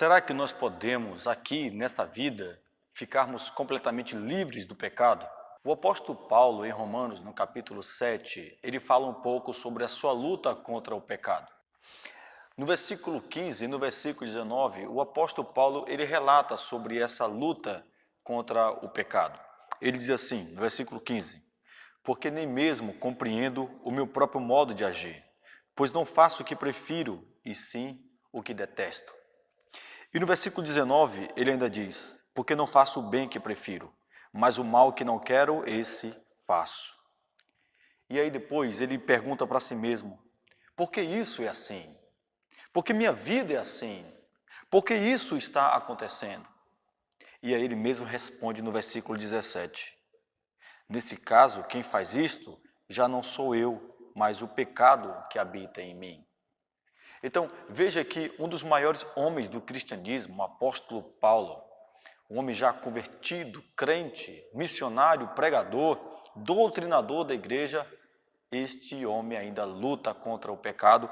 Será que nós podemos, aqui nessa vida, ficarmos completamente livres do pecado? O apóstolo Paulo, em Romanos, no capítulo 7, ele fala um pouco sobre a sua luta contra o pecado. No versículo 15 e no versículo 19, o apóstolo Paulo ele relata sobre essa luta contra o pecado. Ele diz assim, no versículo 15, porque nem mesmo compreendo o meu próprio modo de agir, pois não faço o que prefiro, e sim o que detesto. E no versículo 19, ele ainda diz, porque não faço o bem que prefiro, mas o mal que não quero, esse faço. E aí depois ele pergunta para si mesmo, por que isso é assim? Por que minha vida é assim? Por que isso está acontecendo? E aí ele mesmo responde no versículo 17, nesse caso, quem faz isto já não sou eu, mas o pecado que habita em mim. Então, veja que um dos maiores homens do cristianismo, o apóstolo Paulo, um homem já convertido, crente, missionário, pregador, doutrinador da igreja, este homem ainda luta contra o pecado,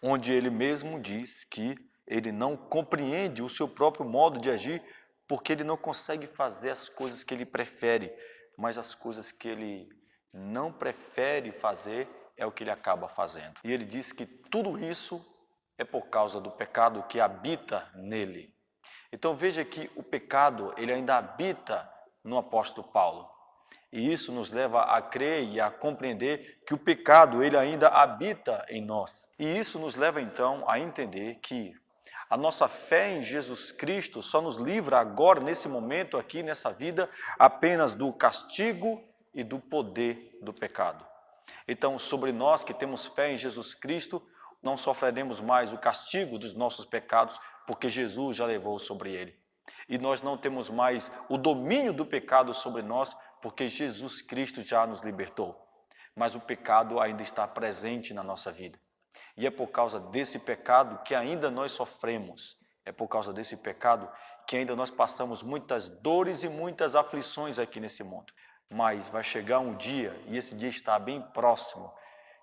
onde ele mesmo diz que ele não compreende o seu próprio modo de agir, porque ele não consegue fazer as coisas que ele prefere, mas as coisas que ele não prefere fazer é o que ele acaba fazendo. E ele diz que tudo isso é por causa do pecado que habita nele. Então veja que o pecado ele ainda habita no apóstolo Paulo. E isso nos leva a crer e a compreender que o pecado ele ainda habita em nós. E isso nos leva então a entender que a nossa fé em Jesus Cristo só nos livra agora, nesse momento aqui, nessa vida, apenas do castigo e do poder do pecado. Então, sobre nós que temos fé em Jesus Cristo, não sofreremos mais o castigo dos nossos pecados, porque Jesus já levou sobre ele. E nós não temos mais o domínio do pecado sobre nós, porque Jesus Cristo já nos libertou. Mas o pecado ainda está presente na nossa vida. E é por causa desse pecado que ainda nós sofremos. É por causa desse pecado que ainda nós passamos muitas dores e muitas aflições aqui nesse mundo. Mas vai chegar um dia, e esse dia está bem próximo,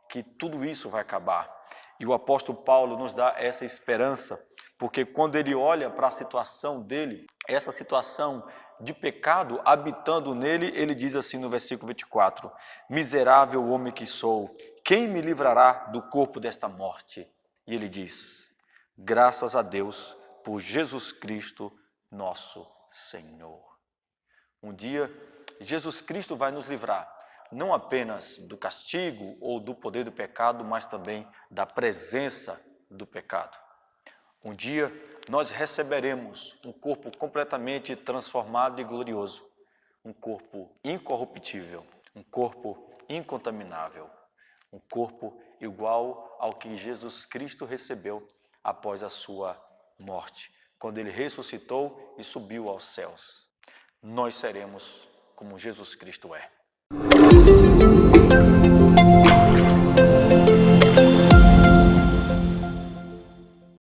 que tudo isso vai acabar. E o apóstolo Paulo nos dá essa esperança, porque quando ele olha para a situação dele, essa situação de pecado habitando nele, ele diz assim no versículo 24, miserável homem que sou, quem me livrará do corpo desta morte? E ele diz, graças a Deus por Jesus Cristo, nosso Senhor. Um dia, Jesus Cristo vai nos livrar, não apenas do castigo ou do poder do pecado, mas também da presença do pecado. Um dia, nós receberemos um corpo completamente transformado e glorioso, um corpo incorruptível, um corpo incontaminável, um corpo igual ao que Jesus Cristo recebeu após a sua morte, quando ele ressuscitou e subiu aos céus. Nós seremos como Jesus Cristo é.